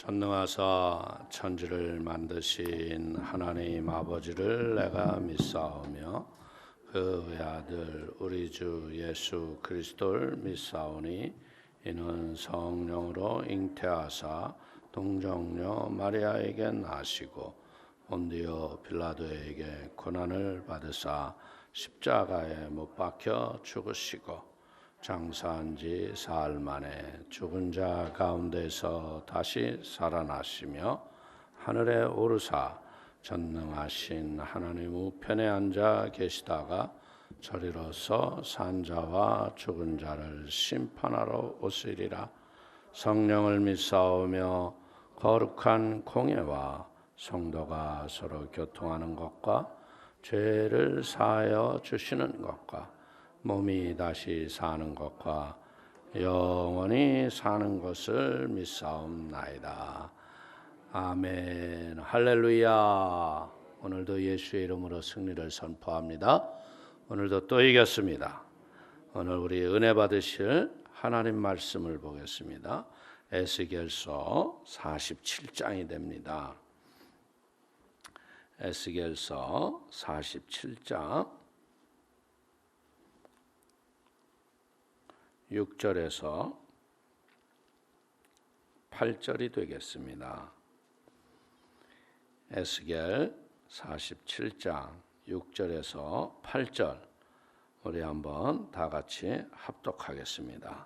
전능하사 천지를 만드신 하나님 아버지를 내가 믿사오며 그 외아들 우리 주 예수 그리스도를 믿사오니 이는 성령으로 잉태하사 동정녀 마리아에게 나시고 본디오 빌라도에게 고난을 받으사 십자가에 못 박혀 죽으시고 장사한 지 사흘 만에 죽은 자 가운데서 다시 살아나시며 하늘에 오르사 전능하신 하나님 우편에 앉아 계시다가 저리로서 산 자와 죽은 자를 심판하러 오시리라. 성령을 믿사오며 거룩한 공예와 성도가 서로 교통하는 것과 죄를 사하여 주시는 것과 몸이 다시 사는 것과 영원히 사는 것을 믿사옵나이다. 아멘. 할렐루야. 오늘도 예수의 이름으로 승리를 선포합니다. 오늘도 또 이겼습니다. 오늘 우리 은혜 받으실 하나님 말씀을 보겠습니다. 에스겔서 47장이 됩니다. 에스겔서 47장 6절에서 8절이 되겠습니다. 에스겔 47장 6절에서 8절 우리 한번 다 같이 합독하겠습니다.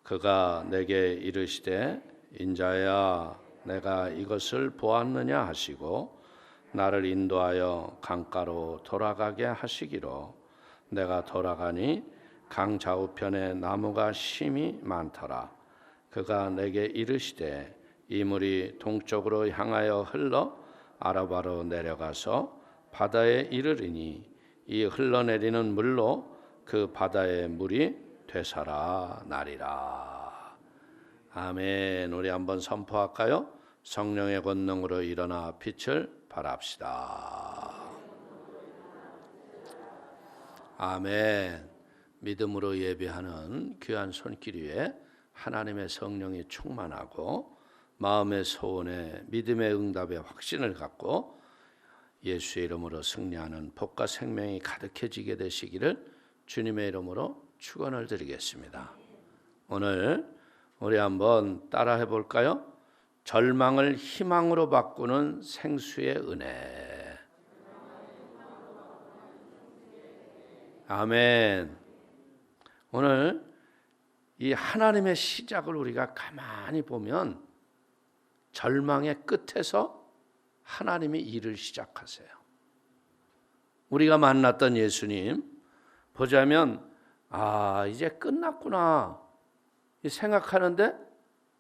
그가 내게 이르시되 인자야 내가 이것을 보았느냐 하시고 나를 인도하여 강가로 돌아가게 하시기로 내가 돌아가니 강 좌우편에 나무가 심이 많더라. 그가 내게 이르시되 이 물이 동쪽으로 향하여 흘러 아라바로 내려가서 바다에 이르리니 이 흘러내리는 물로 그 바다의 물이 되살아나리라. 아멘. 우리 한번 선포할까요? 성령의 권능으로 일어나 빛을 발합시다. 아멘. 믿음으로 예배하는 귀한 손길 위에 하나님의 성령이 충만하고 마음의 소원에 믿음의 응답에 확신을 갖고 예수의 이름으로 승리하는 복과 생명이 가득해지게 되시기를 주님의 이름으로 축원을 드리겠습니다. 오늘 우리 한번 따라해 볼까요? 절망을 희망으로 바꾸는 생수의 은혜. 아멘. 오늘 이 하나님의 시작을 우리가 가만히 보면 절망의 끝에서 하나님이 일을 시작하세요. 우리가 만났던 예수님 보자면 이제 끝났구나 생각하는데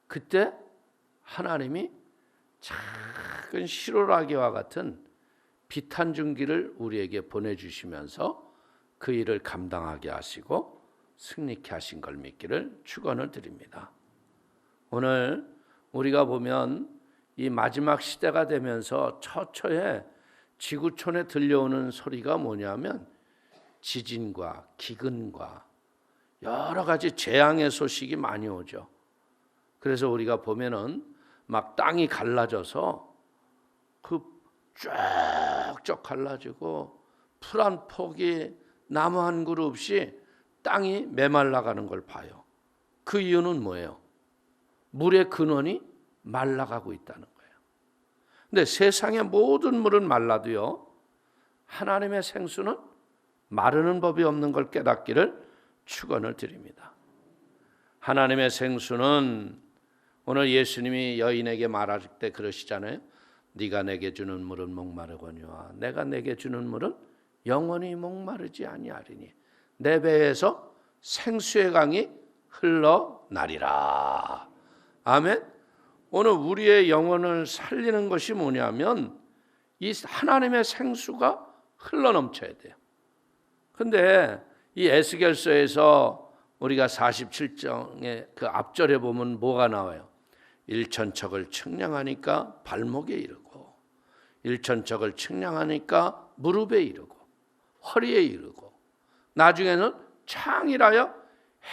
그때 하나님이 작은 시로라기와 같은 빛 한 줄기를 우리에게 보내주시면서 그 일을 감당하게 하시고 승리케 하신 걸 믿기를 축원을 드립니다. 오늘 우리가 보면 이 마지막 시대가 되면서 처처에 지구촌에 들려오는 소리가 뭐냐면 지진과 기근과 여러 가지 재앙의 소식이 많이 오죠. 그래서 우리가 보면은 막 땅이 갈라져서 그 쫙쫙 갈라지고 풀 한 폭이 나무 한 그루 없이 땅이 메말라가는 걸 봐요. 그 이유는 뭐예요? 물의 근원이 말라가고 있다는 거예요. 근데 세상의 모든 물은 말라도요, 하나님의 생수는 마르는 법이 없는 걸 깨닫기를 축원을 드립니다. 하나님의 생수는 오늘 예수님이 여인에게 말할 때 그러시잖아요. 네가 내게 주는 물은 목마르거니와 내가 내게 주는 물은 영원히 목마르지 아니하리니 내 배에서 생수의 강이 흘러나리라. 아멘. 오늘 우리의 영혼을 살리는 것이 뭐냐면 이 하나님의 생수가 흘러넘쳐야 돼요. 근데 이 에스겔서에서 우리가 47장의 그 앞절에 보면 뭐가 나와요? 일천척을 측량하니까 발목에 이르고 일천척을 측량하니까 무릎에 이르고 허리에 이르고 나중에는 창이라여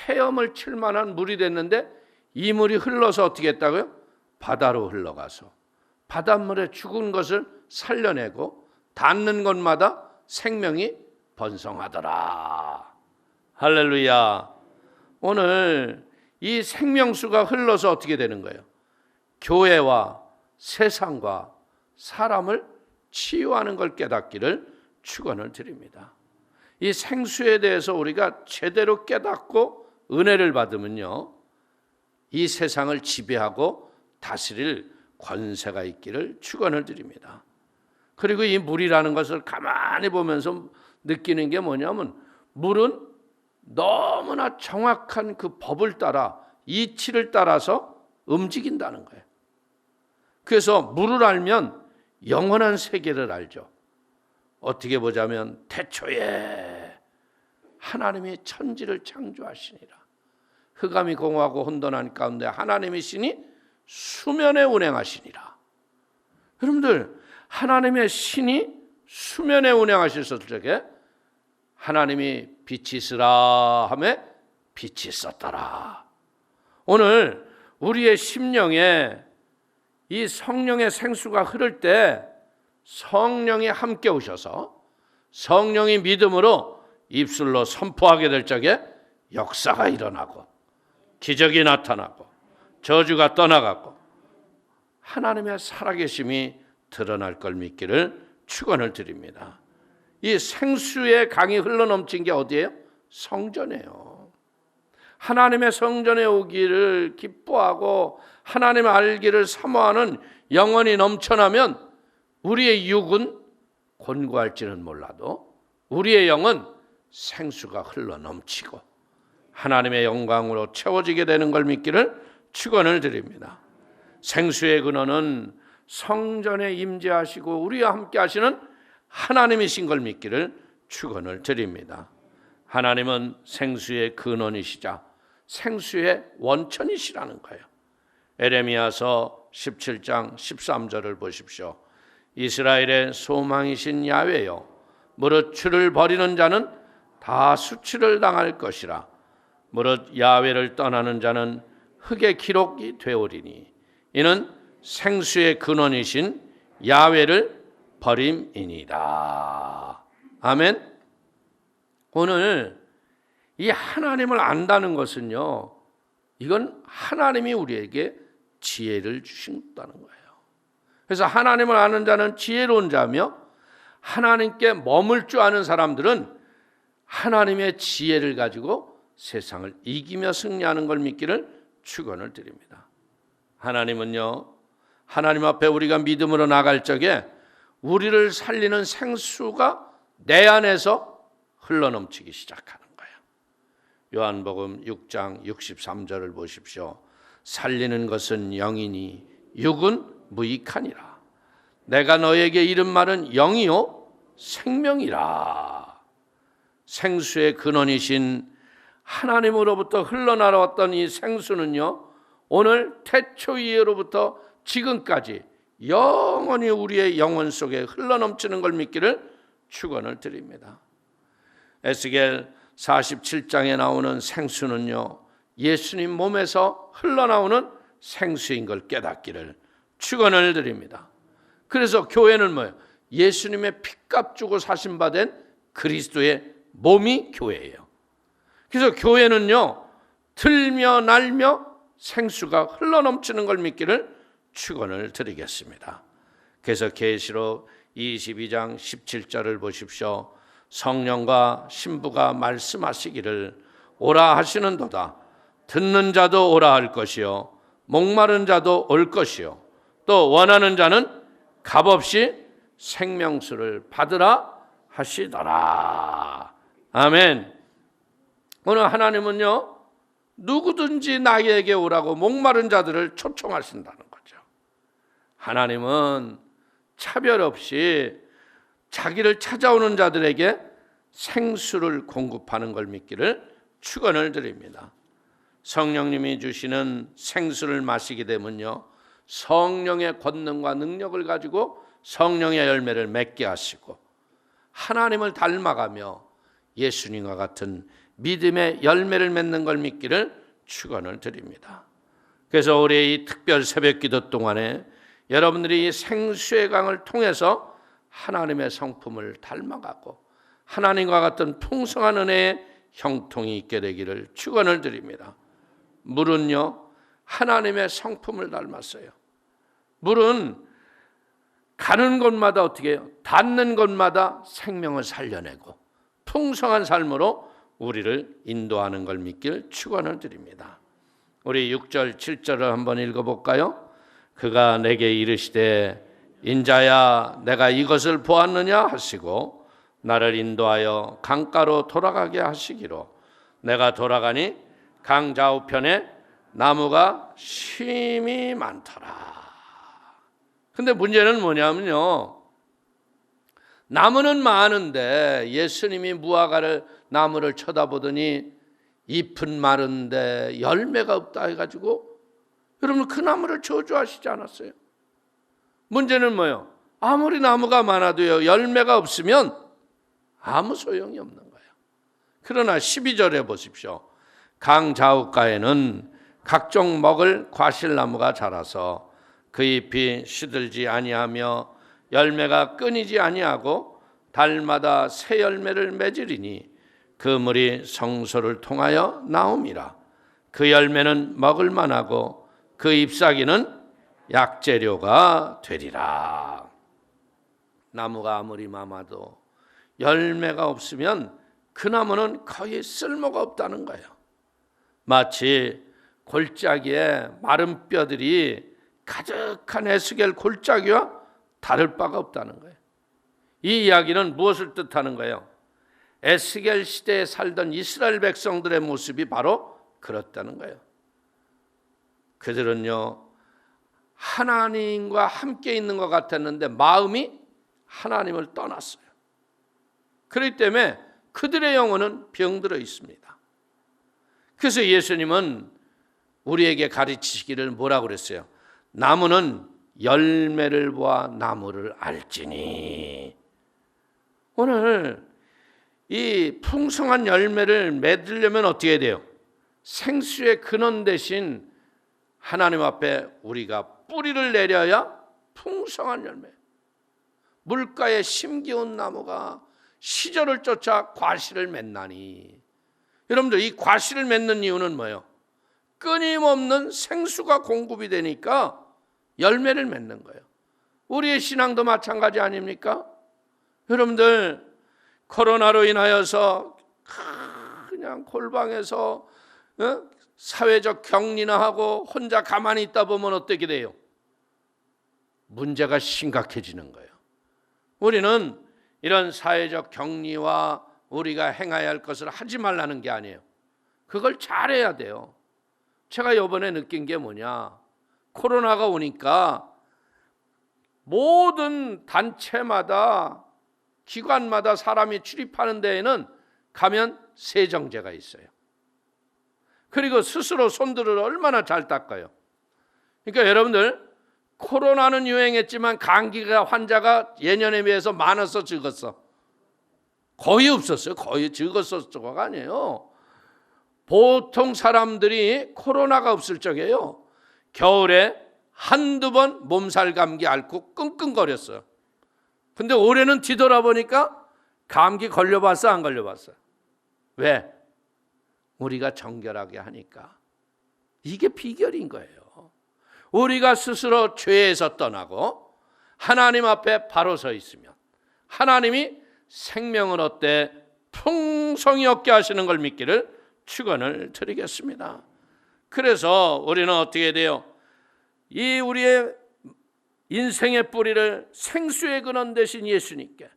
헤엄을 칠 만한 물이 됐는데 이 물이 흘러서 어떻게 했다고요? 바다로 흘러가서 바닷물에 죽은 것을 살려내고 닿는 곳마다 생명이 번성하더라. 할렐루야. 오늘 이 생명수가 흘러서 어떻게 되는 거예요? 교회와 세상과 사람을 치유하는 걸 깨닫기를 축원을 드립니다. 이 생수에 대해서 우리가 제대로 깨닫고 은혜를 받으면요, 이 세상을 지배하고 다스릴 권세가 있기를 축원을 드립니다. 그리고 이 물이라는 것을 가만히 보면서 느끼는 게 뭐냐면, 물은 너무나 정확한 그 법을 따라, 이치를 따라서 움직인다는 거예요. 그래서 물을 알면 영원한 세계를 알죠. 어떻게 보자면 태초에 하나님이 천지를 창조하시니라. 흑암이 공허하고 혼돈한 가운데 하나님의 신이 수면에 운행하시니라. 여러분들, 하나님의 신이 수면에 운행하셨을 적에 하나님이 빛이 있으라 하매 빛이 있었더라. 오늘 우리의 심령에 이 성령의 생수가 흐를 때 성령이 함께 오셔서 성령이 믿음으로 입술로 선포하게 될 적에 역사가 일어나고 기적이 나타나고 저주가 떠나가고 하나님의 살아계심이 드러날 걸 믿기를 축원을 드립니다. 이 생수의 강이 흘러넘친 게 어디예요? 성전이에요. 하나님의 성전에 오기를 기뻐하고 하나님을 알기를 사모하는 영혼이 넘쳐나면 우리의 육은 곤고할지는 몰라도 우리의 영은 생수가 흘러넘치고 하나님의 영광으로 채워지게 되는 걸 믿기를 축원을 드립니다. 생수의 근원은 성전에 임재하시고 우리와 함께 하시는 하나님이신 걸 믿기를 축원을 드립니다. 하나님은 생수의 근원이시자 생수의 원천이시라는 거예요. 에레미야서 17장 13절을 보십시오. 이스라엘의 소망이신 야훼여, 무릇 주를 버리는 자는 다 수치를 당할 것이라. 무릇 야훼를 떠나는 자는 흙의 기록이 되오리니 이는 생수의 근원이신 야훼를 버림이니라. 아멘. 오늘 이 하나님을 안다는 것은요, 이건 하나님이 우리에게 지혜를 주신다는 거예요. 그래서 하나님을 아는 자는 지혜로운 자며 하나님께 머물 줄 아는 사람들은 하나님의 지혜를 가지고 세상을 이기며 승리하는 걸 믿기를 축원을 드립니다. 하나님은요, 하나님 앞에 우리가 믿음으로 나갈 적에 우리를 살리는 생수가 내 안에서 흘러넘치기 시작하는 거예요. 요한복음 6장 63절을 보십시오. 살리는 것은 영이니 육은 무익하니라. 내가 너에게 이른 말은 영이요 생명이라. 생수의 근원이신 하나님으로부터 흘러나왔던 이 생수는요, 오늘 태초 이후로부터 지금까지 영원히 우리의 영혼 속에 흘러넘치는 걸 믿기를 축원을 드립니다. 에스겔 47장에 나오는 생수는요, 예수님 몸에서 흘러나오는 생수인 걸 깨닫기를 축원을 드립니다. 그래서 교회는 뭐예요? 예수님의 피값 주고 사신 바 된 그리스도의 몸이 교회예요. 그래서 교회는요, 들며 날며 생수가 흘러넘치는 걸 믿기를 축원을 드리겠습니다. 그래서 계시록 22장 17절을 보십시오. 성령과 신부가 말씀하시기를 오라 하시는도다. 듣는 자도 오라 할 것이요 목마른 자도 올 것이요 또 원하는 자는 값없이 생명수를 받으라 하시더라. 아멘. 오늘 하나님은요, 누구든지 나에게 오라고 목마른 자들을 초청하신다는 거죠. 하나님은 차별 없이 자기를 찾아오는 자들에게 생수를 공급하는 걸 믿기를 축원을 드립니다. 성령님이 주시는 생수를 마시게 되면요, 성령의 권능과 능력을 가지고 성령의 열매를 맺게 하시고 하나님을 닮아가며 예수님과 같은 믿음의 열매를 맺는 걸 믿기를 축원을 드립니다. 그래서 우리 이 특별 새벽기도 동안에 여러분들이 이 생수의 강을 통해서 하나님의 성품을 닮아가고 하나님과 같은 풍성한 은혜의 형통이 있게 되기를 축원을 드립니다. 물은요, 하나님의 성품을 닮았어요. 물은 가는 곳마다 어떻게 해요? 닿는 곳마다 생명을 살려내고 풍성한 삶으로 우리를 인도하는 걸 믿길 축원을 드립니다. 우리 6절 7절을 한번 읽어볼까요? 그가 내게 이르시되 인자야 내가 이것을 보았느냐 하시고 나를 인도하여 강가로 돌아가게 하시기로 내가 돌아가니 강 좌우편에 나무가 심히 많더라. 근데 문제는 뭐냐면요, 나무는 많은데 예수님이 무화과를 나무를 쳐다보더니 잎은 마른데 열매가 없다 해가지고 여러분 그 나무를 저주하시지 않았어요? 문제는 뭐예요? 아무리 나무가 많아도요 열매가 없으면 아무 소용이 없는 거예요. 그러나 12절에 보십시오. 강 좌우가에는 각종 먹을 과실나무가 자라서 그 잎이 시들지 아니하며 열매가 끊이지 아니하고 달마다 새 열매를 맺으리니 그 물이 성소를 통하여 나옴이라. 그 열매는 먹을 만하고 그 잎사귀는 약재료가 되리라. 나무가 아무리 많아도 열매가 없으면 그 나무는 거의 쓸모가 없다는 거예요. 마치 골짜기에 마른 뼈들이 가득한 에스겔 골짜기와 다를 바가 없다는 거예요. 이 이야기는 무엇을 뜻하는 거예요? 에스겔 시대에 살던 이스라엘 백성들의 모습이 바로 그렇다는 거예요. 그들은요 하나님과 함께 있는 것 같았는데 마음이 하나님을 떠났어요. 그렇기 때문에 그들의 영혼은 병들어 있습니다. 그래서 예수님은 우리에게 가르치시기를 뭐라고 그랬어요? 나무는 열매를 보아 나무를 알지니. 오늘 이 풍성한 열매를 맺으려면 어떻게 돼요? 생수의 근원 대신 하나님 앞에 우리가 뿌리를 내려야 풍성한 열매. 물가에 심기운 나무가 시절을 쫓아 과실을 맺나니. 여러분들 이 과실을 맺는 이유는 뭐예요? 끊임없는 생수가 공급이 되니까 열매를 맺는 거예요. 우리의 신앙도 마찬가지 아닙니까? 여러분들 코로나로 인하여서 그냥 골방에서 사회적 격리나 하고 혼자 가만히 있다 보면 어떻게 돼요? 문제가 심각해지는 거예요. 우리는 이런 사회적 격리와 우리가 행해야 할 것을 하지 말라는 게 아니에요. 그걸 잘해야 돼요. 제가 이번에 느낀 게 뭐냐, 코로나가 오니까 모든 단체마다 기관마다 사람이 출입하는 데에는 가면 세정제가 있어요. 그리고 스스로 손들을 얼마나 잘 닦아요. 그러니까 여러분들 코로나는 유행했지만 감기가 환자가 예년에 비해서 많아서 적었어. 거의 없었어요. 거의 적었어가 아니에요. 보통 사람들이 코로나가 없을 적에요 겨울에 한두 번 몸살 감기 앓고 끙끙거렸어요. 근데 올해는 뒤돌아보니까 감기 걸려봤어 안 걸려봤어? 왜? 우리가 정결하게 하니까. 이게 비결인 거예요. 우리가 스스로 죄에서 떠나고 하나님 앞에 바로 서 있으면 하나님이 생명을 얻되 풍성히 얻게 하시는 걸 믿기를 축원을 드리겠습니다. 그래서 우리는 어떻게 돼요? 이 우리의 인생의 뿌리를 생수의 근원 되신 예수님께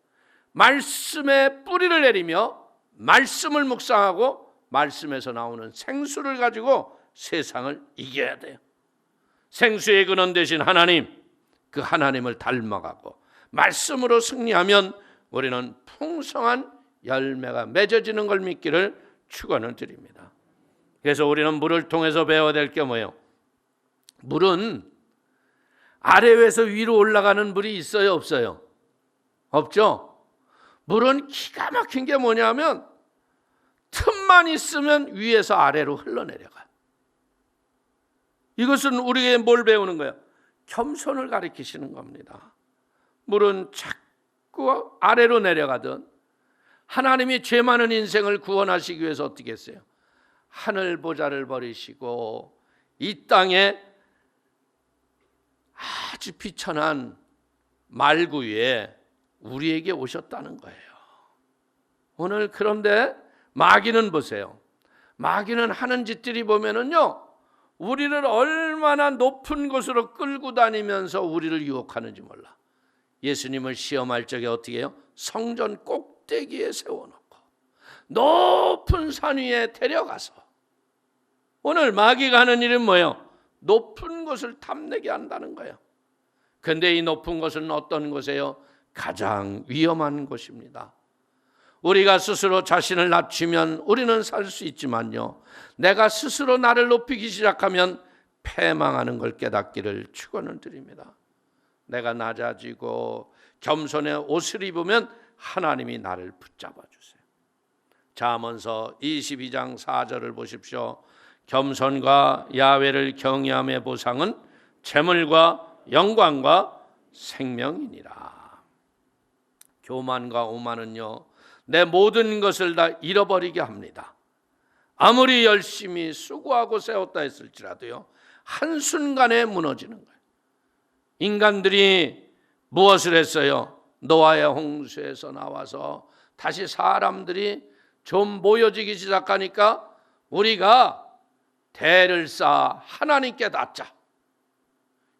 말씀의 뿌리를 내리며 말씀을 묵상하고 말씀에서 나오는 생수를 가지고 세상을 이겨야 돼요. 생수의 근원 되신 하나님, 그 하나님을 닮아가고 말씀으로 승리하면 우리는 풍성한 열매가 맺어지는 걸 믿기를 축원을 드립니다. 그래서 우리는 물을 통해서 배워야 될 게 뭐예요? 물은 아래에서 위로 올라가는 물이 있어요, 없어요? 없죠? 물은 기가 막힌 게 뭐냐면 틈만 있으면 위에서 아래로 흘러내려가요. 이것은 우리에게 뭘 배우는 거예요? 겸손을 가르치시는 겁니다. 물은 자꾸 아래로 내려가든 하나님이 죄 많은 인생을 구원하시기 위해서 어떻게 했어요? 하늘 보좌를 버리시고 이 땅에 아주 비천한 말구 위에 우리에게 오셨다는 거예요. 오늘 그런데 마귀는 보세요. 마귀는 하는 짓들이 보면은요, 우리를 얼마나 높은 곳으로 끌고 다니면서 우리를 유혹하는지 몰라. 예수님을 시험할 적에 어떻게 해요? 성전 꼭대기에 세워놓고 높은 산 위에 데려가서, 오늘 마귀가 하는 일은 뭐예요? 높은 곳을 탐내게 한다는 거예요. 그런데 이 높은 곳은 어떤 곳이에요? 가장 위험한 곳입니다. 우리가 스스로 자신을 낮추면 우리는 살 수 있지만요, 내가 스스로 나를 높이기 시작하면 패망하는 걸 깨닫기를 축원을 드립니다. 내가 낮아지고 겸손의 옷을 입으면 하나님이 나를 붙잡아 주세요. 잠언서 22장 4절을 보십시오. 겸손과 야훼를 경외함의 보상은 재물과 영광과 생명이니라. 교만과 오만은요, 내 모든 것을 다 잃어버리게 합니다. 아무리 열심히 수고하고 세웠다 했을지라도요, 한순간에 무너지는 거예요. 인간들이 무엇을 했어요? 노아의 홍수에서 나와서 다시 사람들이 좀 모여지기 시작하니까 우리가 대를 쌓아 하나님께 닿자.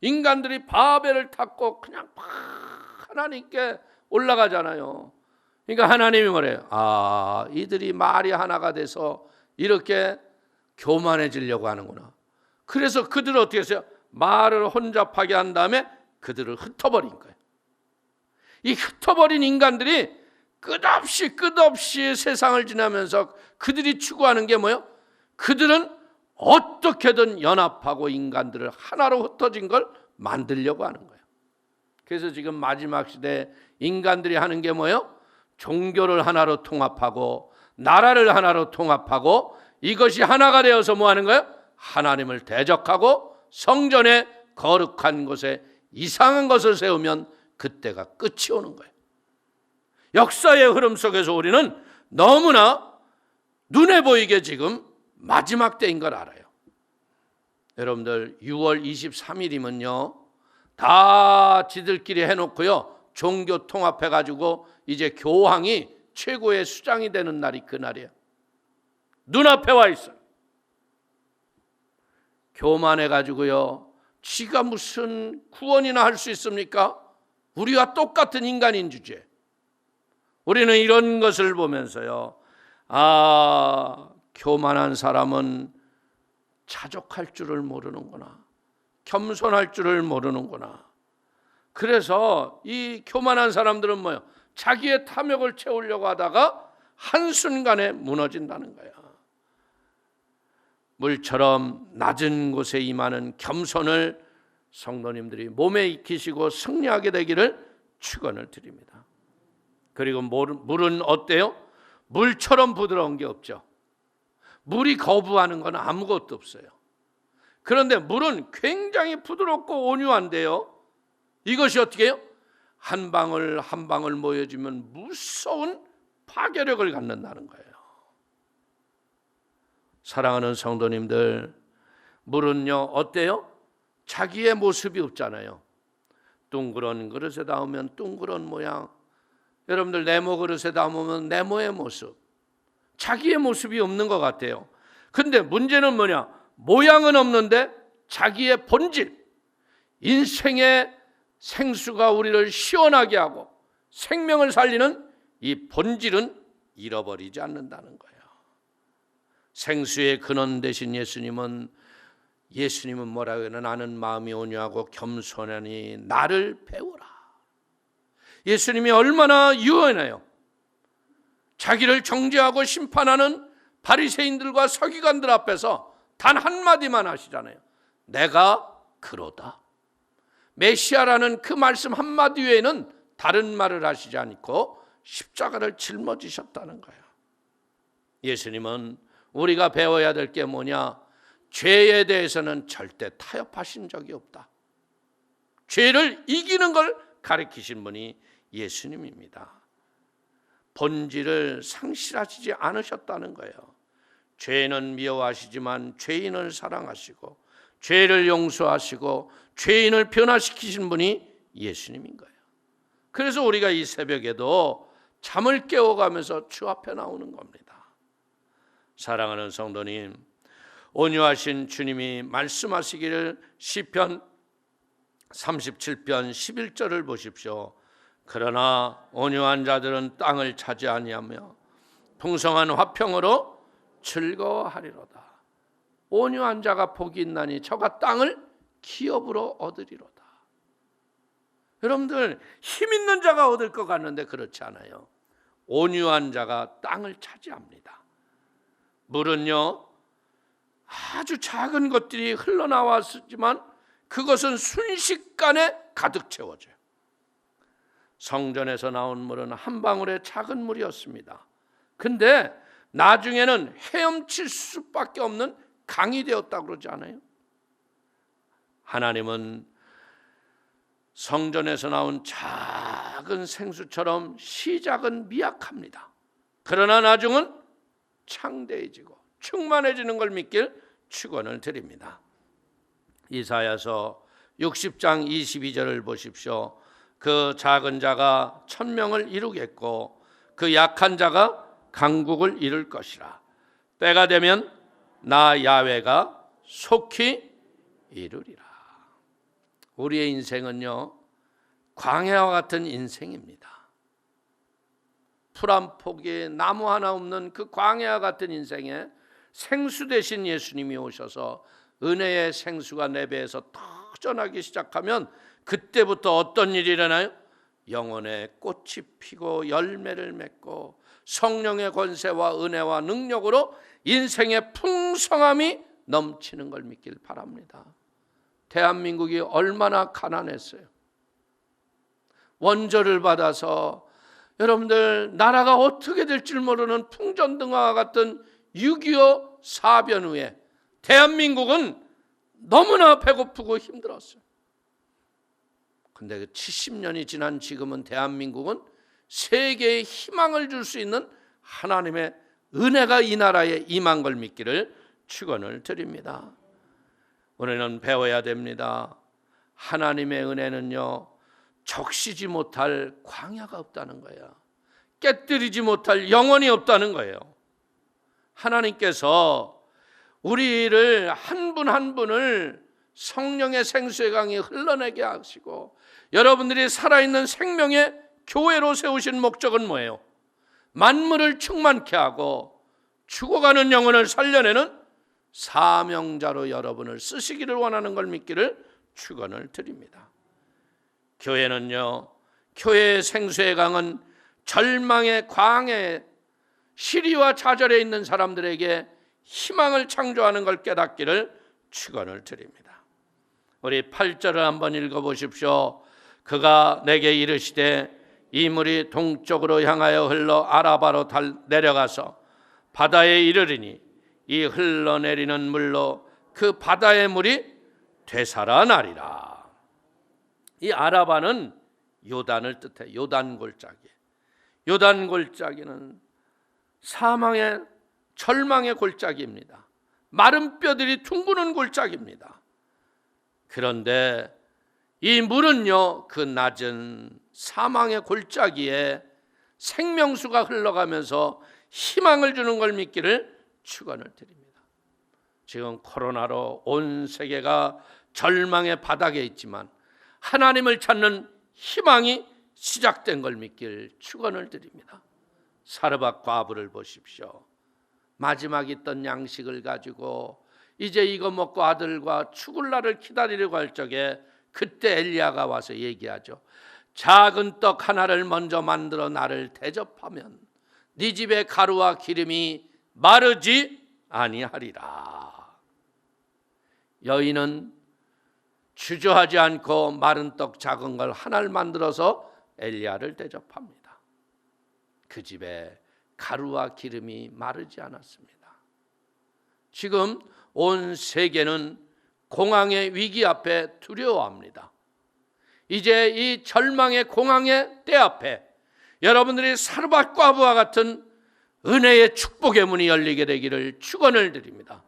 인간들이 바벨을 탔고 그냥 막 하나님께 올라가잖아요. 그러니까 하나님이 뭐래요? 이들이 말이 하나가 돼서 이렇게 교만해지려고 하는구나. 그래서 그들을 어떻게 했어요? 말을 혼잡하게 한 다음에 그들을 흩어버린 거예요. 이 흩어버린 인간들이 끝없이 세상을 지나면서 그들이 추구하는 게 뭐예요? 그들은 어떻게든 연합하고 인간들을 하나로 흩어진 걸 만들려고 하는 거예요. 그래서 지금 마지막 시대에 인간들이 하는 게 뭐예요? 종교를 하나로 통합하고 나라를 하나로 통합하고 이것이 하나가 되어서 뭐 하는 거예요? 하나님을 대적하고 성전에 거룩한 곳에 이상한 것을 세우면 그때가 끝이 오는 거예요. 역사의 흐름 속에서 우리는 너무나 눈에 보이게 지금 마지막 때인 걸 알아요. 여러분들 6월 23일이면요 다 지들끼리 해놓고요 종교 통합해가지고 이제 교황이 최고의 수장이 되는 날이 그날이에요. 눈앞에 와 있어요. 교만해가지고요 지가 무슨 구원이나 할 수 있습니까? 우리와 똑같은 인간인 주제. 우리는 이런 것을 보면서요, 교만한 사람은 자족할 줄을 모르는구나, 겸손할 줄을 모르는구나. 그래서 이 교만한 사람들은 뭐예요? 자기의 탐욕을 채우려고 하다가 한순간에 무너진다는 거야. 물처럼 낮은 곳에 임하는 겸손을 성도님들이 몸에 익히시고 승리하게 되기를 축원을 드립니다. 그리고 물은 어때요? 물처럼 부드러운 게 없죠. 물이 거부하는 건 아무것도 없어요. 그런데 물은 굉장히 부드럽고 온유한데요, 이것이 어떻게 해요? 한 방울 한 방울 모여지면 무서운 파괴력을 갖는다는 거예요. 사랑하는 성도님들, 물은요 어때요? 자기의 모습이 없잖아요. 둥그런 그릇에 담으면 둥그런 모양, 여러분들 네모 그릇에 담으면 네모의 모습, 자기의 모습이 없는 것 같아요. 근데 문제는 뭐냐? 모양은 없는데 자기의 본질, 인생의 생수가 우리를 시원하게 하고 생명을 살리는 이 본질은 잃어버리지 않는다는 거예요. 생수의 근원 되신 예수님은 뭐라고 해요? 나는 마음이 온유하고 겸손하니 나를 배우라. 예수님이 얼마나 유연해요. 자기를 정죄하고 심판하는 바리새인들과 서기관들 앞에서 단 한마디만 하시잖아요. 내가 그로다. 메시아라는 그 말씀 한마디 외에는 다른 말을 하시지 않고 십자가를 짊어지셨다는 거예요. 예수님은 우리가 배워야 될 게 뭐냐? 죄에 대해서는 절대 타협하신 적이 없다. 죄를 이기는 걸 가르치신 분이 예수님입니다. 본질을 상실하시지 않으셨다는 거예요. 죄는 미워하시지만 죄인을 사랑하시고 죄를 용서하시고 죄인을 변화시키신 분이 예수님인 거예요. 그래서 우리가 이 새벽에도 잠을 깨워가면서 주 앞에 나오는 겁니다. 사랑하는 성도님, 온유하신 주님이 말씀하시기를 시편 37편 11절을 보십시오. 그러나 온유한 자들은 땅을 차지 아니하며 풍성한 화평으로 즐거워하리로다. 온유한 자가 복이 있나니 저가 땅을 기업으로 얻으리로다. 여러분들, 힘 있는 자가 얻을 것 같는데 그렇지 않아요. 온유한 자가 땅을 차지합니다. 물은요, 아주 작은 것들이 흘러나왔지만 그것은 순식간에 가득 채워져요. 성전에서 나온 물은 한 방울의 작은 물이었습니다. 근데 나중에는 헤엄칠 수밖에 없는 강이 되었다고 그러지 않아요? 하나님은 성전에서 나온 작은 생수처럼 시작은 미약합니다. 그러나 나중은 창대해지고 충만해지는 걸 믿길 축원을 드립니다. 이사야서 60장 22절을 보십시오. 그 작은 자가 천명을 이루겠고 그 약한 자가 강국을 이룰 것이라. 때가 되면 나 야훼가 속히 이루리라. 우리의 인생은요, 광야와 같은 인생입니다. 풀 한 포기에 나무 하나 없는 그 광야와 같은 인생에 생수 되신 예수님이 오셔서 은혜의 생수가 내 배에서 터져나기 시작하면 그때부터 어떤 일이 일어나요? 영혼의 꽃이 피고 열매를 맺고 성령의 권세와 은혜와 능력으로 인생의 풍성함이 넘치는 걸 믿길 바랍니다. 대한민국이 얼마나 가난했어요. 원조를 받아서 여러분들 나라가 어떻게 될 줄 모르는 풍전등화와 같은 6.25 사변 후에 대한민국은 너무나 배고프고 힘들었어요. 근데 70년이 지난 지금은 대한민국은 세계에 희망을 줄 수 있는 하나님의 은혜가 이 나라에 임한 걸 믿기를 축원을 드립니다. 우리는 배워야 됩니다. 하나님의 은혜는요, 적시지 못할 광야가 없다는 거예요. 깨뜨리지 못할 영혼이 없다는 거예요. 하나님께서 우리를 한 분 한 분을 성령의 생수의 강이 흘러내게 하시고 여러분들이 살아있는 생명의 교회로 세우신 목적은 뭐예요? 만물을 충만케 하고 죽어가는 영혼을 살려내는 사명자로 여러분을 쓰시기를 원하는 걸 믿기를 축원을 드립니다. 교회는요, 교회의 생수의 강은 절망의 광야에 시리와 좌절에 있는 사람들에게 희망을 창조하는 걸 깨닫기를 축원을 드립니다. 우리 8절을 한번 읽어보십시오. 그가 내게 이르시되 이 물이 동쪽으로 향하여 흘러 아라바로 내려가서 바다에 이르리니 이 흘러내리는 물로 그 바다의 물이 되살아나리라. 이 아라바는 요단을 뜻해. 요단 골짜기. 요단 골짜기는 사망의 절망의 골짜기입니다. 마른 뼈들이 둥그는 골짜기입니다. 그런데 이 물은요, 그 낮은 사망의 골짜기에 생명수가 흘러가면서 희망을 주는 걸 믿기를 축원을 드립니다. 지금 코로나로 온 세계가 절망의 바닥에 있지만 하나님을 찾는 희망이 시작된 걸 믿길 축원을 드립니다. 사르밧 과부를 보십시오. 마지막 있던 양식을 가지고 이제 이거 먹고 아들과 죽을 날을 기다리려고 할 적에 그때 엘리야가 와서 얘기하죠. 작은 떡 하나를 먼저 만들어 나를 대접하면 네 집의 가루와 기름이 마르지 아니하리라. 여인은 주저하지 않고 마른 떡 작은 걸 하나를 만들어서 엘리야를 대접합니다. 그 집에 가루와 기름이 마르지 않았습니다. 지금 온 세계는 공황의 위기 앞에 두려워합니다. 이제 이 절망의 공황의 때 앞에 여러분들이 사르밧 과부와 같은 은혜의 축복의 문이 열리게 되기를 축원을 드립니다.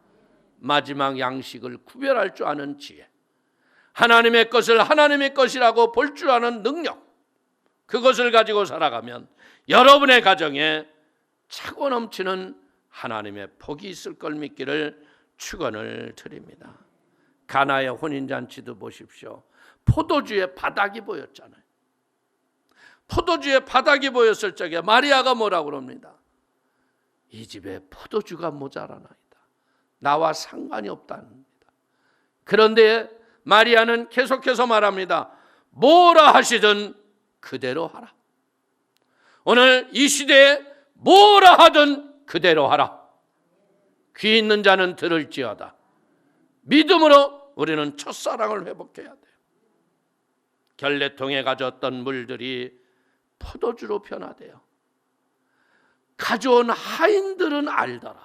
마지막 양식을 구별할 줄 아는 지혜, 하나님의 것을 하나님의 것이라고 볼 줄 아는 능력, 그것을 가지고 살아가면 여러분의 가정에 차고 넘치는 하나님의 복이 있을 걸 믿기를 축원을 드립니다. 가나의 혼인잔치도 보십시오. 포도주의 바닥이 보였잖아요. 포도주의 바닥이 보였을 적에 마리아가 뭐라고 그럽니다. 이 집에 포도주가 모자라나이다. 나와 상관이 없답니다. 그런데 마리아는 계속해서 말합니다. 뭐라 하시든 그대로 하라. 오늘 이 시대에 뭐라 하든 그대로 하라. 귀 있는 자는 들을지어다. 믿음으로 우리는 첫사랑을 회복해야 돼요. 결례통에 가졌던 물들이 포도주로 변화돼요. 가져온 하인들은 알더라.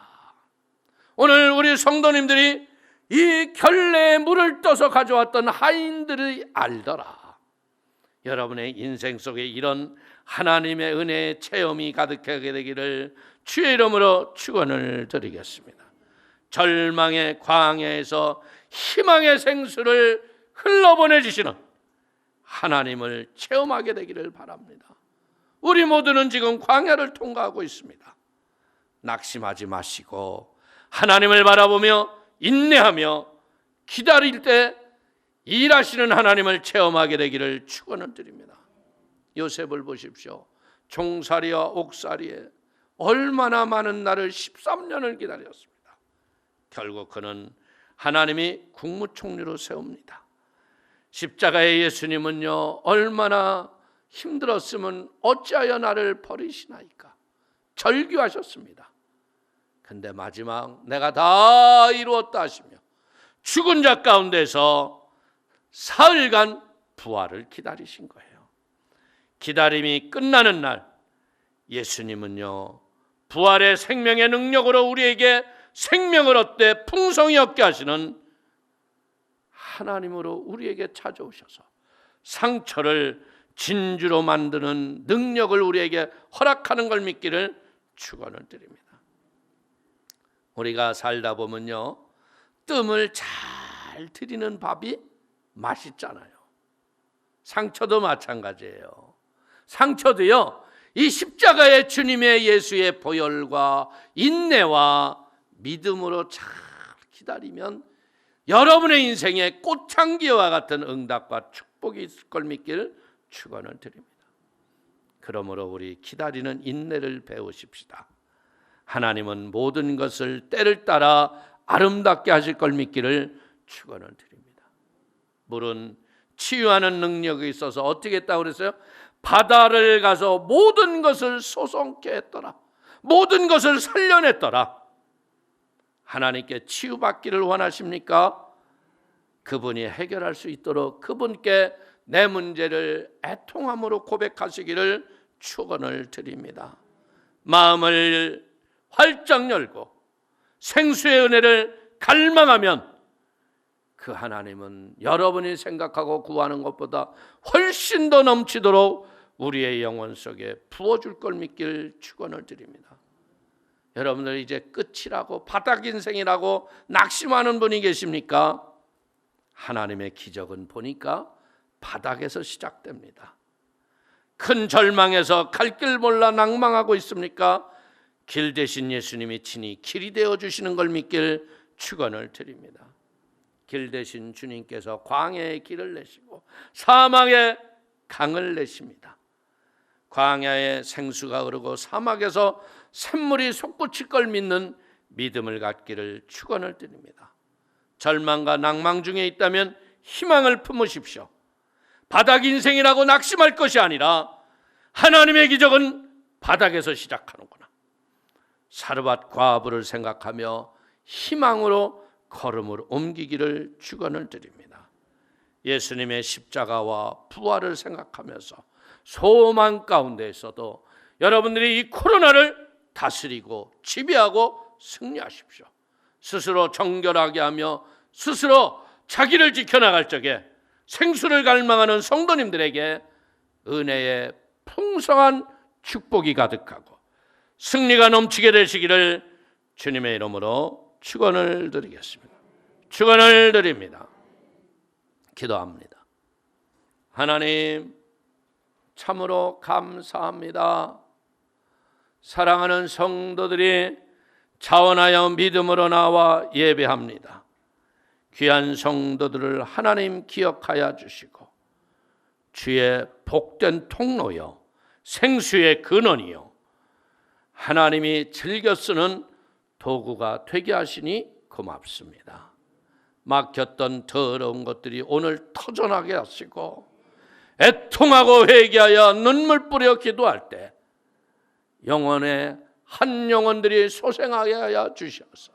오늘 우리 성도님들이 이 결례의 물을 떠서 가져왔던 하인들이 알더라. 여러분의 인생 속에 이런 하나님의 은혜의 체험이 가득하게 되기를 주의 이름으로 축원을 드리겠습니다. 절망의 광야에서 희망의 생수를 흘러보내주시는 하나님을 체험하게 되기를 바랍니다. 우리 모두는 지금 광야를 통과하고 있습니다. 낙심하지 마시고 하나님을 바라보며 인내하며 기다릴 때 일하시는 하나님을 체험하게 되기를 축원을 드립니다. 요셉을 보십시오. 종살이와 옥살이에 얼마나 많은 날을 13년을 기다렸습니다. 결국 그는 하나님이 국무총리로 세웁니다. 십자가의 예수님은요, 얼마나 힘들었으면 어찌하여 나를 버리시나이까 절규하셨습니다. 근데 마지막 내가 다 이루었다 하시며 죽은 자 가운데서 사흘간 부활을 기다리신 거예요. 기다림이 끝나는 날 예수님은요, 부활의 생명의 능력으로 우리에게 생명을 얻되 풍성히 얻게 하시는 하나님으로 우리에게 찾아오셔서 상처를 진주로 만드는 능력을 우리에게 허락하는 걸 믿기를 축원을 드립니다. 우리가 살다 보면요, 뜸을 잘 들이는 밥이 맛있잖아요. 상처도 마찬가지예요. 상처도요, 이 십자가의 주님의 예수의 보혈과 인내와 믿음으로 잘 기다리면 여러분의 인생에 꽃향기와 같은 응답과 축복이 있을 걸 믿기를 축원을 드립니다. 그러므로 우리 기다리는 인내를 배우십시다. 하나님은 모든 것을 때를 따라 아름답게 하실 걸 믿기를 축원을 드립니다. 물은 치유하는 능력이 있어서 어떻게 했다고 그랬어요? 바다를 가서 모든 것을 솟게 했더라. 모든 것을 살려냈더라. 하나님께 치유받기를 원하십니까? 그분이 해결할 수 있도록 그분께 내 문제를 애통함으로 고백하시기를 축원을 드립니다. 마음을 활짝 열고 생수의 은혜를 갈망하면 그 하나님은 여러분이 생각하고 구하는 것보다 훨씬 더 넘치도록 우리의 영혼 속에 부어줄 걸 믿길 축원을 드립니다. 여러분들 이제 끝이라고 바닥 인생이라고 낙심하는 분이 계십니까? 하나님의 기적은 보니까 바닥에서 시작됩니다. 큰 절망에서 갈 길 몰라 낭망하고 있습니까? 길 대신 예수님이 친히 길이 되어 주시는 걸 믿길 축원을 드립니다. 길 대신 주님께서 광야의 길을 내시고 사막의 강을 내십니다. 광야에 생수가 흐르고 사막에서 샘물이 솟구칠 걸 믿는 믿음을 갖기를 축원을 드립니다. 절망과 낭망 중에 있다면 희망을 품으십시오. 바닥 인생이라고 낙심할 것이 아니라 하나님의 기적은 바닥에서 시작하는구나. 사르밧 과부를 생각하며 희망으로 걸음을 옮기기를 축원을 드립니다. 예수님의 십자가와 부활을 생각하면서 소망 가운데에서도 여러분들이 이 코로나를 다스리고 지배하고 승리하십시오. 스스로 정결하게 하며 스스로 자기를 지켜나갈 적에 생수를 갈망하는 성도님들에게 은혜의 풍성한 축복이 가득하고 승리가 넘치게 되시기를 주님의 이름으로 축원을 드리겠습니다. 축원을 드립니다. 기도합니다. 하나님, 참으로 감사합니다. 사랑하는 성도들이 자원하여 믿음으로 나와 예배합니다. 귀한 성도들을 하나님 기억하여 주시고 주의 복된 통로요 생수의 근원이요 하나님이 즐겨 쓰는 도구가 되게 하시니 고맙습니다. 막혔던 더러운 것들이 오늘 터져나게 하시고 애통하고 회개하여 눈물 뿌려 기도할 때 영혼의 한 영혼들이 소생하게 하여 주셔서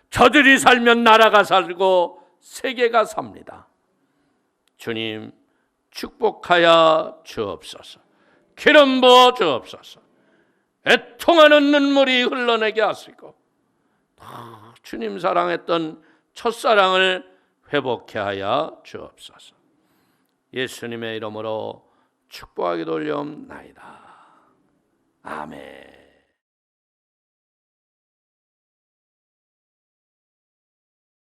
저들이 살면 나라가 살고 세계가 삽니다. 주님 축복하여 주옵소서. 기름 부어 주옵소서. 애통하는 눈물이 흘러내게 하시고 주님 사랑했던 첫사랑을 회복케 하여 주옵소서. 예수님의 이름으로 축복하기도 올려옵나이다. 아멘.